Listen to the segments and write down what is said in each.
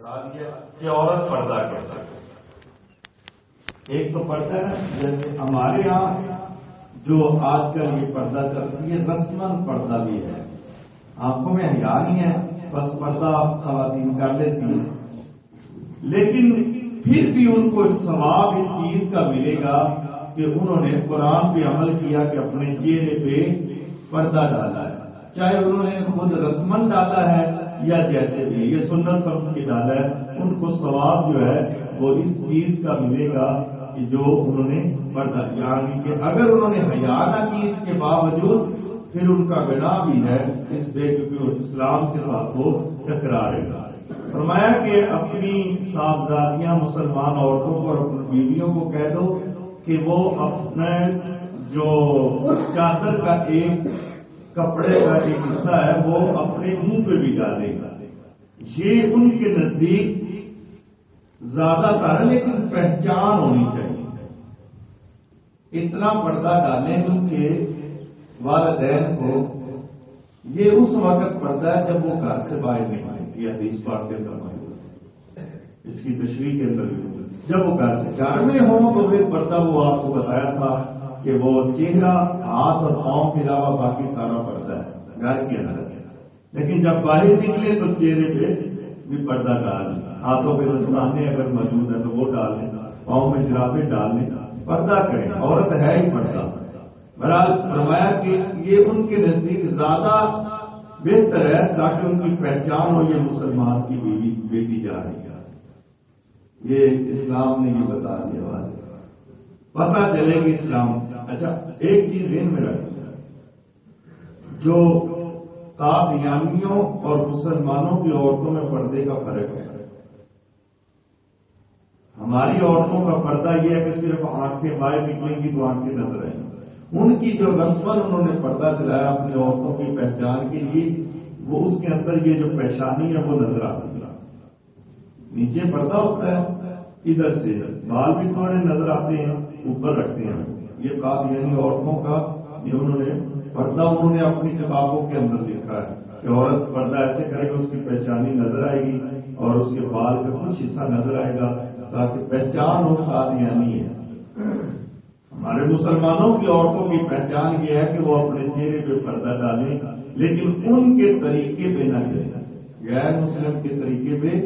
بتا دیا کہ عورت پردہ کر سکے. ایک تو پردہ ہے جیسے ہمارے یہاں جو آج کل یہ پردہ کرتی ہے رسمن پردہ بھی ہے, آنکھوں میں حیا نہیں ہے, بس پردہ خواتین کر لیتی ہیں, لیکن پھر بھی ان کو ثواب اس چیز کا ملے گا کہ انہوں نے قرآن پہ عمل کیا کہ اپنے چہرے پہ پردہ ڈالا ہے, چاہے انہوں نے خود رسمن ڈالا ہے یا جیسے بھی یہ سنت فرض کی ڈالا ہے, ان کو ثواب جو ہے وہ اس چیز کا ملے گا کہ جو انہوں نے پردہ, یعنی کہ اگر انہوں نے حیا نہ کی اس کے باوجود پھر ان کا گناہ بھی ہے اس پہ, کیونکہ وہ اسلام کے ساتھ وہ ٹکرائے گا. فرمایا کہ اپنی صاحبزادیاں مسلمان عورتوں کو اور اپنی بیویوں کو کہہ دو کہ وہ اپنے جو چادر کا ایک کپڑے کا ایک حصہ ہے وہ اپنے منہ پہ بھی ڈالے گا. یہ ان کے نزدیک زیادہ تر ہے, لیکن پہچان ہونی چاہیے. اتنا پردہ ڈالیں ان کے والدین کو, یہ اس وقت پردہ ہے جب وہ گھر سے باہر نکلیں. یہ حدیث پاک کے اندر موجود ہے, اس کی تشریح کے اندر بھی جب وہ گھر میں ہوں تو پھر پردہ وہ آپ کو بتایا تھا کہ وہ چہرہ, ہاتھ اور پاؤں کے علاوہ باقی سارا پردہ ہے گھر کے اندر. لیکن جب باہر نکلے تو چہرے پہ بھی پردہ ڈال لیں, ہاتھوں پہ دستانے اگر موجود ہے تو وہ ڈال لیں, پاؤں میں جرابیں ڈال لیں, پردہ کریں. عورت ہے ہی پردہ. بہرحال فرمایا کہ یہ ان کے نزدیک زیادہ بہتر ہے تاکہ ان کی پہچان ہو یہ مسلمان کی بیوی بیٹی جا رہی ہے. یہ اسلام نے یہ بتا دیا, پتہ چلے گی اسلام. اچھا ایک چیز ذہن میں رکھیں, جو قادیانیوں اور مسلمانوں کی عورتوں میں پردے کا فرق ہے. ہماری عورتوں کا پردہ یہ ہے کہ صرف آنکھیں باہر نکلیں گی تو آنکھیں نظر آئیں گی. ان کی جو رسمن انہوں نے پردہ چلایا اپنی عورتوں کی پہچان کے لیے, وہ اس کے اندر یہ جو پیشانی ہے وہ نظر آتی ہے. نیچے پردہ ہوتا ہے, ادھر سے بال بھی تھوڑے نظر آتے ہیں, اوپر رکھتے ہیں. یہ قادیانی عورتوں کا یہ انہوں نے پردہ انہوں نے اپنی کتابوں کے اندر لکھا ہے کہ عورت پردہ ایسے کرے گا اس کی پہچانی نظر آئے گی اور اس کے بال کا کچھ حصہ نظر آئے گا تاکہ پہچان ہو قادیانی ہے. ہمارے مسلمانوں کی عورتوں کی پہچان یہ ہے کہ وہ اپنے چہرے پہ پردہ ڈالیں, لیکن ان کے طریقے پہ نہ چلیں, غیر مسلم کے طریقے پہ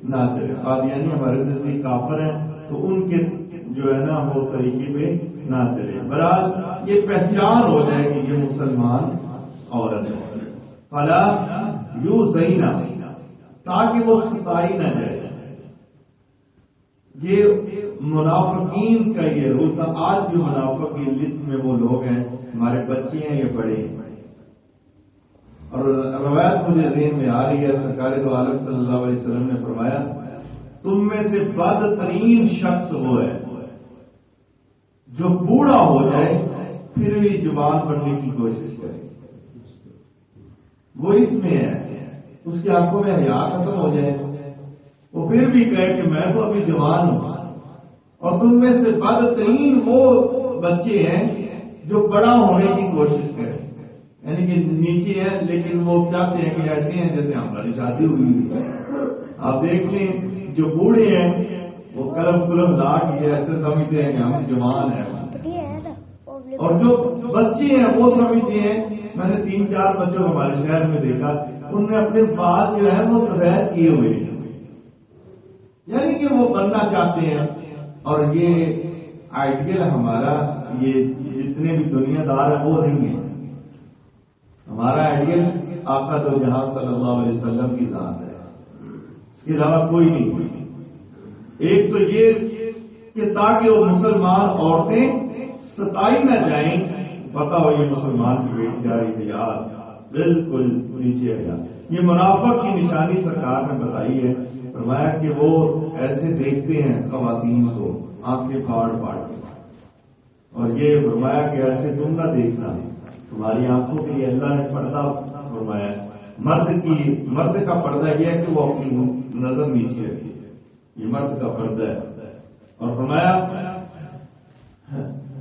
نہ چلیں. قادیانی ہمارے نزدیک کافر ہیں تو ان کے جو ہے نا وہ طریقے پہ نہ چلے. بہرحال یہ پہچان ہو جائے کہ یہ مسلمان عورت ہے. فلا یوں صحیح نہ تاکہ وہ ستائی نہ جائے. یہ منافقین کا یہ رول تھا. آج بھی منافق کی لسٹ میں وہ لوگ ہیں, ہمارے بچے ہیں, یہ بڑے ہیں. اور روایت مجھے ذہن میں آ رہی ہے, سرکار دو عالم صلی اللہ علیہ وسلم نے فرمایا تم میں سے بدترین شخص وہ ہے جو بوڑھا ہو جائے پھر بھی زبان پڑھنے کی کوشش کرے. وہ اس میں ہے, اس کی آنکھوں میں حیا ختم ہو جائے, وہ پھر بھی کہے کہ میں تو ابھی جوان ہوں. اور تم میں سے بدترین وہ بچے ہیں جو بڑا ہونے کی کوشش کریں, یعنی کہ نیچے ہیں لیکن وہ چاہتے ہیں کہ ایسے ہیں جیسے ہماری شادی ہوئی ہے. آپ دیکھ لیں جو بوڑھے ہیں وہ قلم لا کے ایسے سمجھتے ہیں کہ ہم جوان ہیں, اور جو بچے ہیں وہ سمجھتے ہیں. میں نے 3-4 بچوں ہمارے شہر میں دیکھا, ان نے اپنے بال جو ہے وہ سفید کیے ہوئے ہیں, یعنی کہ وہ بننا چاہتے ہیں. اور یہ آئیڈیل ہمارا, یہ جتنے بھی دنیا دار ہیں وہ نہیں ہے. ہمارا آئیڈیل آقا دو جہاں صلی اللہ علیہ وسلم کی ذات ہے, اس کے علاوہ کوئی نہیں. ایک تو یہ کہ تاکہ وہ مسلمان عورتیں ستائی نہ جائیں, پتا ہو یہ مسلمان کی بیٹی جا رہی تھی یار بالکل نیچے آ جا. یہ منافق کی نشانی سرکار نے بتائی ہے. فرمایا کہ وہ ایسے دیکھتے ہیں خواتین کو آنکھیں پھاڑ پھاڑ کے, اور یہ فرمایا کہ ایسے تم نہ دیکھنا, تمہاری آنکھوں کے لیے اللہ نے پردہ فرمایا. مرد کا پردہ یہ ہے کہ وہ اپنی نظر نیچے رکھے, یہ مرد کا پردہ ہے. اور فرمایا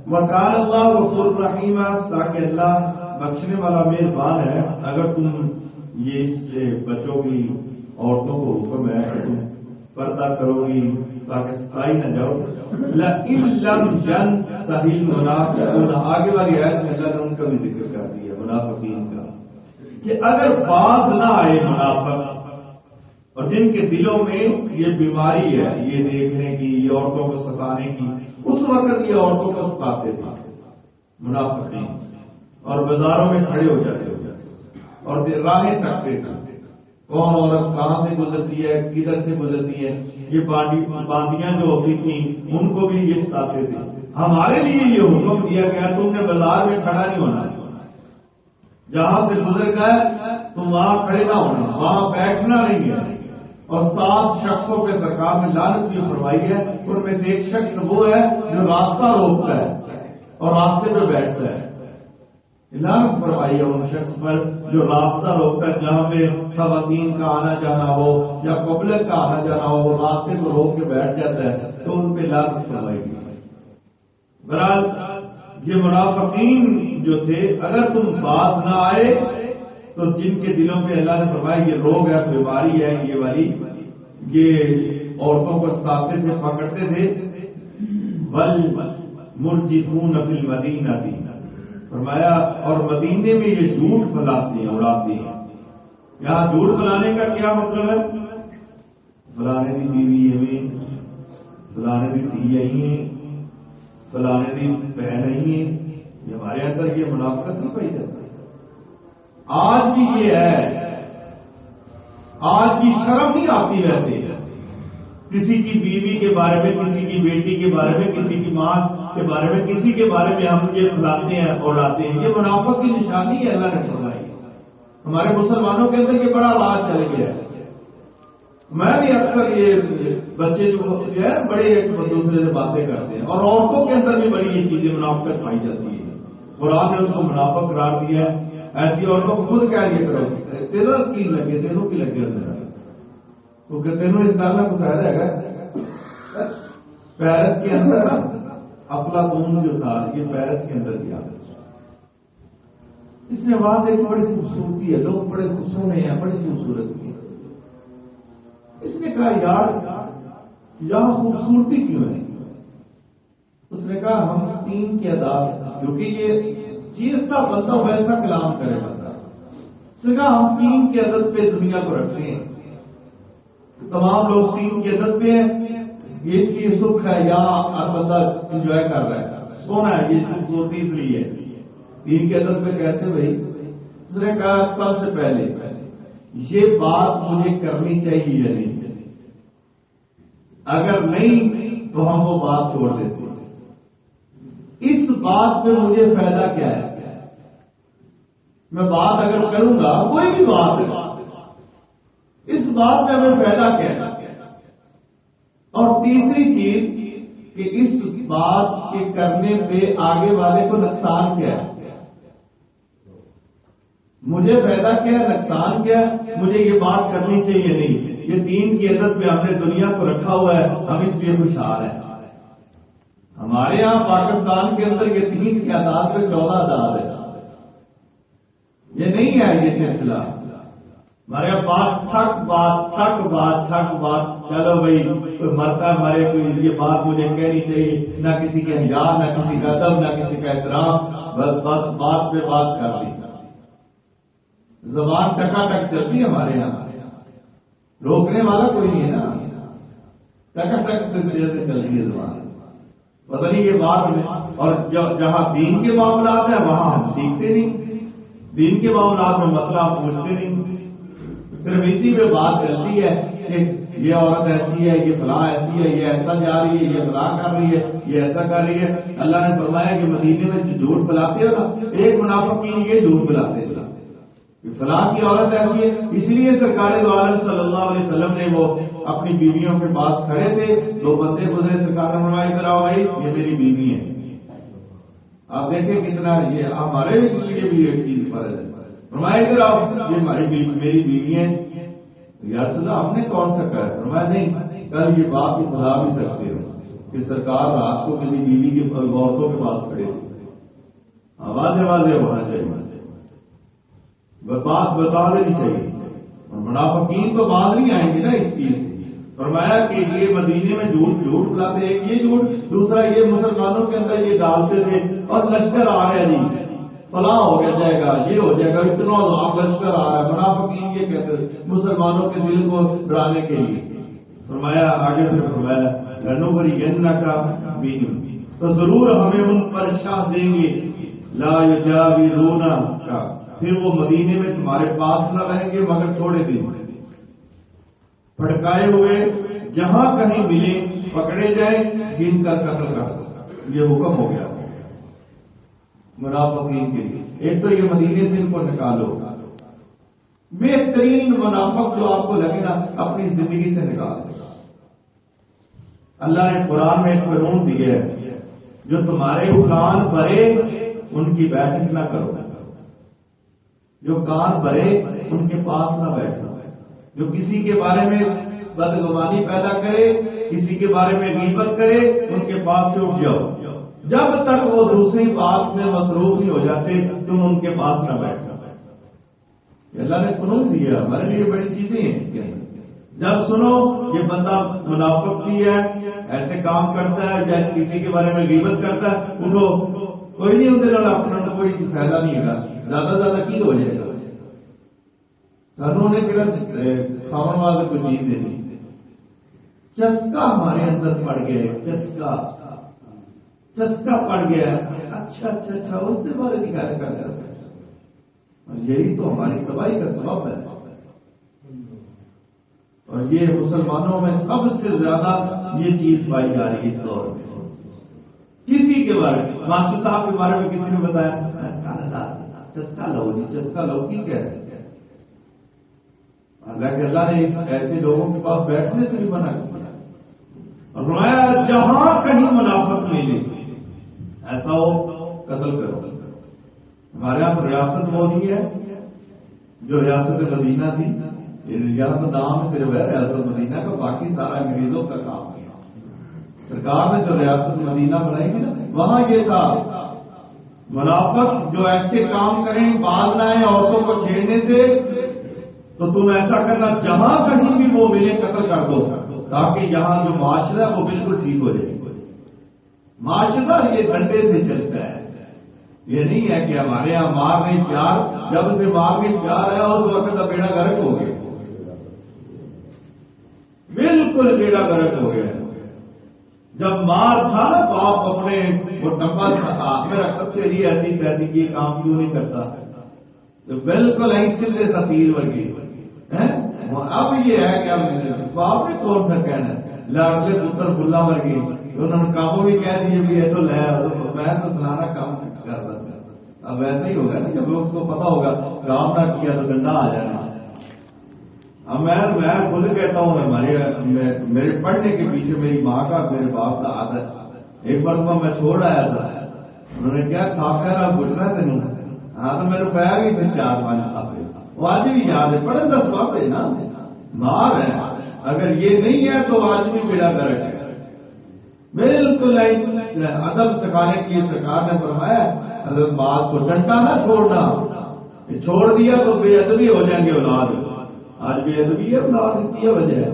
وَقَالَ اللَّهُ غَفُورٌ رَحِيمٌ, تاکہ اللہ بخشنے والا مہربان ہے. اگر تم یہ اس سے بچوں کی عورتوں کو حکم ہے کہ تم پردہ کرو گی تاکہ ستائی نہ جاؤ. لئن لم ينتهِ المنافقون، آگے والی آیت میں اللہ نے ان کا بھی ذکر کر دیا منافقین کا، کہ اگر باز نہ آئے منافق اور جن کے دلوں میں یہ بیماری ہے یہ دیکھنے کی، یہ عورتوں کو ستانے کی، اس وقت یہ عورتوں کو ستاتے تھے منافقین، اور بازاروں میں کھڑے ہو جاتے اور راہیں تکتے تھے کون عورت کہاں سے گزرتی ہے، کدھر سے گزرتی ہے. یہ باندیاں جو ہوتی تھیں ان کو بھی یہ ستاتے تھے. ہمارے لیے یہ حکم دیا گیا تم نے بازار میں کھڑا نہیں ہونا، جہاں سے گزر گئے تم وہاں کھڑے نہ ہونا، وہاں بیٹھنا نہیں ہے. اور 7 شخصوں پہ سرکار نے لعنت بھی فرمائی ہے. ان میں سے ایک شخص وہ ہے جو راستہ روکتا ہے اور راستے پہ بیٹھتا ہے. لعنت فرمائی ہے ان شخص پر جو راستہ روکتا ہے، جہاں پہ خواتین کا آنا جانا ہو یا پبلک کا آنا جانا ہو، وہ راستے کو روک کے بیٹھ جاتا ہے تو ان پہ لعنت فرمائی گئی. بہرحال یہ منافقین جو تھے، اگر تم بات نہ آئے تو جن کے دلوں پہ اللہ نے فرمایا یہ روگ ہے، بیماری ہے یہ والی، یہ عورتوں کو ستاتے تھے، پکڑتے تھے. وَالْمُرْجِفُونَ فِي الْمَدِينَةِ، فرمایا اور مدینے میں یہ جھوٹ پھیلاتے ہیں، اڑاتے ہیں. یہاں جھوٹ پھیلانے کا کیا مطلب ہے؟ فلانے کی بیوی ہے، فلانے کی دھی ہے، فلانے کی بہن ہے. یہ ہمارے اندر یہ منافقت نہیں پائی جاتی. آج بھی یہ ہے، آج بھی شرم نہیں آتی رہتی ہے کسی کی بیوی کے بارے میں، کسی کی بیٹی کے بارے میں، کسی کی ماں کے بارے میں، کسی کے بارے میں ہم یہ پھیلاتے ہیں اور لاتے ہیں. یہ منافق کی نشانی ہے، اللہ نے فرمائی. ہمارے مسلمانوں کے اندر یہ بڑا راز چل گیا ہے. میں بھی اکثر یہ بچے جو ہے بڑے ایک دوسرے سے باتیں کرتے ہیں، اور عورتوں کے اندر بھی بڑی یہ چیزیں منافقت پائی جاتی ہے. قرآن نے اس کو منافق قرار دیا ہے. ایسی عورتوں کو خود کیا یہ کرو تینوں کی لگے، تینوں کی لگے اندر تو کہ تینوں اس ڈالنا کو فائدہ ہے. پیرس کے اندر افلاطون جو تھا یہ پیرس کے اندر کیا، اس نے بات ایک بڑی خوبصورتی ہے، لوگ بڑے خوش ہونے ہیں، بڑی خوبصورت کی. اس نے کہا یار یہاں خوبصورتی کیوں ہے؟ اس نے کہا ہم 3 کی عدالت، کیونکہ یہ جیسا بندہ ویسا کلام کرے بندہ. اس نے کہا ہم 3 کی عدد پہ دنیا کو رکھتے ہیں، تمام لوگ 3 کی عدد پہ ہیں. یہ اس کی سکھ ہے، یہاں ہر بندہ انجوائے کر رہا ہے، سونا ہے، یہ خوبصورتی اس لیے ہے. 3 کی عدد پہ کیسے بھائی؟ اس نے کہا سب سے پہلے یہ بات مجھے کرنی چاہیے یا نہیں، اگر نہیں تو ہم وہ بات چھوڑ دیتے. اس بات پہ مجھے فائدہ کیا ہے؟ میں بات اگر کروں گا کوئی بھی بات ہے، اس بات میں ہمیں فائدہ کیا ہے؟ اور تیسری چیز کہ اس بات کے کرنے پہ آگے والے کو نقصان کیا ہے؟ مجھے فائدہ کیا ہے، نقصان کیا ہے، مجھے یہ بات کرنی چاہیے نہیں. یہ 3 کی عدد پہ ہم نے دنیا کو رکھا ہوا ہے، ہم اس لیے خوشحال ہیں. ہمارے یہاں پاکستان کے اندر یہ 3 کی عدد پہ 14 عدد ہے. یہ نہیں ہے یہ سلسلہ. ہمارے یہاں بات چلو بھائی کوئی مرتا مرے، کوئی یہ بات مجھے کہنی چاہیے، نہ کسی کے حیا، نہ کسی کا ادب، نہ کسی کا احترام، بس بات پہ بات کر دی. زبان ٹکا ٹک چلتی ہے ہمارے یہاں، روکنے والا کوئی نہیں ہے نا. ٹکا ٹک سے چلتی ہے زبان. پتہ نہیں یہ بات میں، اور جہاں دین کے معاملات ہیں وہاں ہم سیکھتے نہیں. دین کے معاملات میں مسئلہ ہم پوچھتے نہیں، صرف اسی پہ بات چلتی ہے کہ یہ عورت ایسی ہے، یہ فلاں ایسی ہے، یہ ایسا جا رہی ہے، یہ فلاں کر رہی ہے، یہ ایسا کر رہی ہے. اللہ نے فرمایا کہ مدینے میں جھوٹ پھیلاتے ہو نا، ایک منافقین یہ جھوٹ پھیلاتے تھے کہ فلاں کی عورت ایسی ہے. اس لیے سرکار دو عالم صلی اللہ علیہ وسلم نے وہ اپنی بیویوں کے پاس کھڑے تھے، 2 بندے گزرے، سرکار نے فرمایا ادھر آؤ بھائی، یہ میری بیوی ہے. آپ دیکھیں کتنا یہ ہمارے لیے بھی ایک چیز فرض ہے. فرمایا ادھر آؤ، یہ میری بیوی ہے. یا رسول اللہ ہم نے کون سا کہا؟ فرمایا نہیں، کل یہ بات کو بھلا بھی سکتے ہو کہ سرکار رات کو میری بیوی کے عورتوں کے پاس کھڑے تھے. واضح ہونا چاہیے، بات بتا دینی چاہیے. اور منافقین تو باز نہیں آئیں گے نا اس چیز سے. فرمایا کہ یہ مدینے میں جھوٹ بلاتے، ایک یہ جھوٹ، دوسرا یہ مسلمانوں کے اندر یہ ڈالتے تھے اور لشکر آ رہا ہے جی فلاں ہو جائے گا، یہ ہو جائے گا، اتنا لشکر آ رہا ہے، منافقین یہ کہتے ہیں مسلمانوں کے دل کو ڈرانے کے لیے۔ فرمایا آگے سے فرمایا لنغرینک بہم، تو ضرور ہمیں ان پر شاہ دیں گے، لا یجاورونک، پھر وہ مدینے میں تمہارے پاس نہ رہیں گے مگر تھوڑے دن، پھٹکائے ہوئے جہاں کہیں ملے پکڑے جائیں، گن کر قتل کر دو۔ یہ حکم ہو گیا منافقین کے لیے۔ ایک تو یہ مدینے سے ان کو نکالو، بہترین منافق جو آپ کو لگے نا اپنی زندگی سے نکال دو۔ اللہ نے قرآن میں ایک قانون دیا ہے، جو تمہارے کان بھرے ان کی بیٹھک نہ کرو، جو کان بھرے ان کے پاس نہ بیٹھو، جو کسی کے بارے میں بدگمانی پیدا کرے، کسی کے بارے میں غیبت کرے، ان کے پاس سے اٹھ جاؤ، جب تک وہ دوسری بات میں مصروف نہیں ہو جاتے تم ان کے پاس نہ بیٹھنا۔ اللہ نے قانون دیا، ہمارے لیے بڑی چیزیں ہیں۔ جب سنو یہ بندہ منافق کی ہے، ایسے کام کرتا ہے جیسے کسی کے بارے میں غیبت کرتا ہے، اٹھو، کوئی نہیں اندر اپنا کوئی فائدہ نہیں ہوگا، زیادہ زیادہ کی ہو جائے گا۔ انہوں نے پھر کھاون والے کو چیز دے دی، چسکا ہمارے اندر پڑ گیا، چسکا پڑ گیا، اچھا اس سے بارے نکال کر اور یہی تو ہماری تباہی کا سبب ہے۔ اور یہ مسلمانوں میں سب سے زیادہ یہ چیز پائی جا رہی ہے اس دور میں۔ کسی کے بارے میں ماسٹر صاحب کے بارے میں کسی نے بتایا چسکا لو جی، چسکا لو کی کہہ رہے ہیں، حالانکہ اللہ نے ایسے لوگوں کے پاس بیٹھنے سے بھی منع کیا اور فرمایا جہاں کہیں منافق ملے ایسا ہو قتل کرو۔ ہمارے یہاں ریاست موجود ہے جو ریاست مدینہ تھی، ریاست نام صرف ہے ریاست مدینہ کا، باقی سارا انگریزوں کا کام ہے۔ سرکار نے جو ریاست مدینہ بنائی تھی نا، وہاں یہ تھا منافق جو ایسے کام کریں باز لائیں عورتوں کو چھیڑنے سے، تو تم ایسا کرنا جہاں کہیں بھی وہ ملے قتل کر دو، تاکہ یہاں جو معاشرہ ہے وہ بالکل ٹھیک ہو جائے۔ معاشرہ یہ ڈنڈے سے چلتا ہے، یہ نہیں ہے کہ ہمارے یہاں مار نہیں پیار، جب سے مار نہیں پیار ہے اس وقت کا بیڑا گرک ہو گیا، بالکل بیڑا گرک ہو گیا۔ جب مار تھا نا باپ اپنے وہ ڈبا ہاتھ میں رکھتا تیری ایسی کہتی کہ یہ کام کیوں نہیں کرتا، تو بالکل ایسے سے تفیل ورگی۔ اب یہ ہے کہ باپ نے کون سا کہنا لاڈلے پتر بلا ورگی، انہوں نے کاموں بھی کہہ دیے بھی یہ تو لے میں تو فلانا کام کرتا تھا۔ اب ایسا ہی ہوگا نا، جب اس کو پتا ہوگا کام نہ کیا تو ڈنڈا آ جانا۔ اب میں خود کہتا ہوں میرے پڑھنے کے پیچھے میری ماں کا میرے باپ کا ہاتھ ہے۔ ایک بار میں چھوڑ آیا تھا، انہوں نے کیا کھا کر گزرا تینوں، ہاں تو میرے پایا بھی پھر 4-5 کھاتے، وہ آج بھی یاد ہے، پڑھے 10 بات ہے نا، مار ہے۔ اگر یہ نہیں ہے تو آج بھی بیڑا گرک ہے۔ بالکل ادب سکھانے کی سرکار نے فرمایا حضرت بات کو ڈنڈا نہ چھوڑنا، چھوڑ دیا تو بے ادبی ہو جائیں گے اولاد۔ آج بے ادبی ہے اولاد کی وجہ ہے،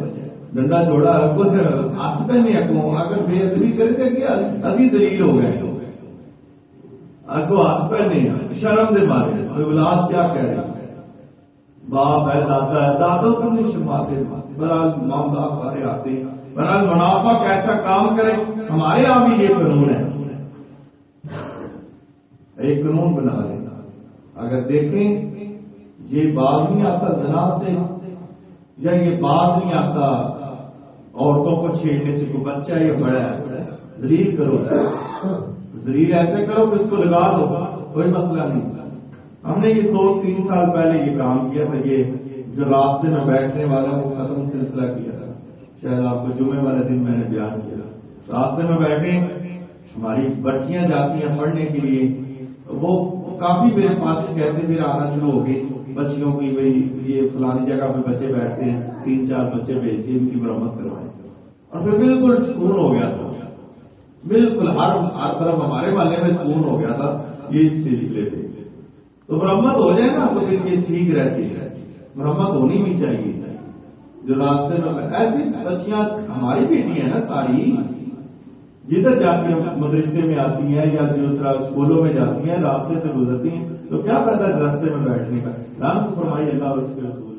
ڈنڈا چھوڑا کچھ ہاتھ پہ نہیں اکوں، اگر بے ادبی کر کے کیا ابھی دلیل ہو گئے کو ہاتھ پہ نہیں، شرم دے مارے اولاد کیا کہہ رہے، باپ ہے دادا ہے، دادوں کو نہیں شرماتے، برحال معاملات سارے آتے ہیں۔ برحال منافق ایسا کام کرے، ہمارے یہاں بھی یہ قانون ہے، ایک قانون بنا لینا، اگر دیکھیں یہ باز نہیں آتا زنا سے، یا یہ باز نہیں آتا عورتوں کو چھیڑنے سے، کوئی بچہ یا بڑا ہے ذلیل کرو، ذلیل ایسے کرو کہ اس کو لگا دو، کوئی مسئلہ نہیں۔ ہم نے یہ 2-3 سال پہلے یہ کام کیا تھا، یہ جو راستے میں بیٹھنے والا وہ ختم سلسلہ کیا تھا، شاید آپ کو جمعے والے دن میں نے بیان کیا۔ راستے میں بیٹھے ہماری بچیاں جاتی ہیں پڑھنے کے لیے، وہ کافی میرے پاس کہتے پھر آنا شروع ہو گئی بچیوں کی، بھائی یہ فلانی جگہ پہ بچے بیٹھتے ہیں، 3-4 بچے بھیجتے ان کی مرمت کروائیں، اور پھر بالکل سکون ہو گیا تھا، بالکل ہر طرف ہمارے محلے میں سکون ہو گیا تھا یہ اس سلسلے سے۔ تو مرمت ہو جائے نا تو پھر یہ ٹھیک رہتی ہے، مرمت ہونی بھی چاہیے۔ جو راستے میں ایسی بچیاں ہماری بیٹی ہیں نا ساری، جدھر جاتی ہیں مدرسے میں آتی ہیں یا جو طرح اسکولوں میں جاتی ہیں، راستے سے گزرتی ہیں، تو کیا فائدہ راستے میں بیٹھنے کا؟ رحمت فرمائی اللہ اور اس کے رسول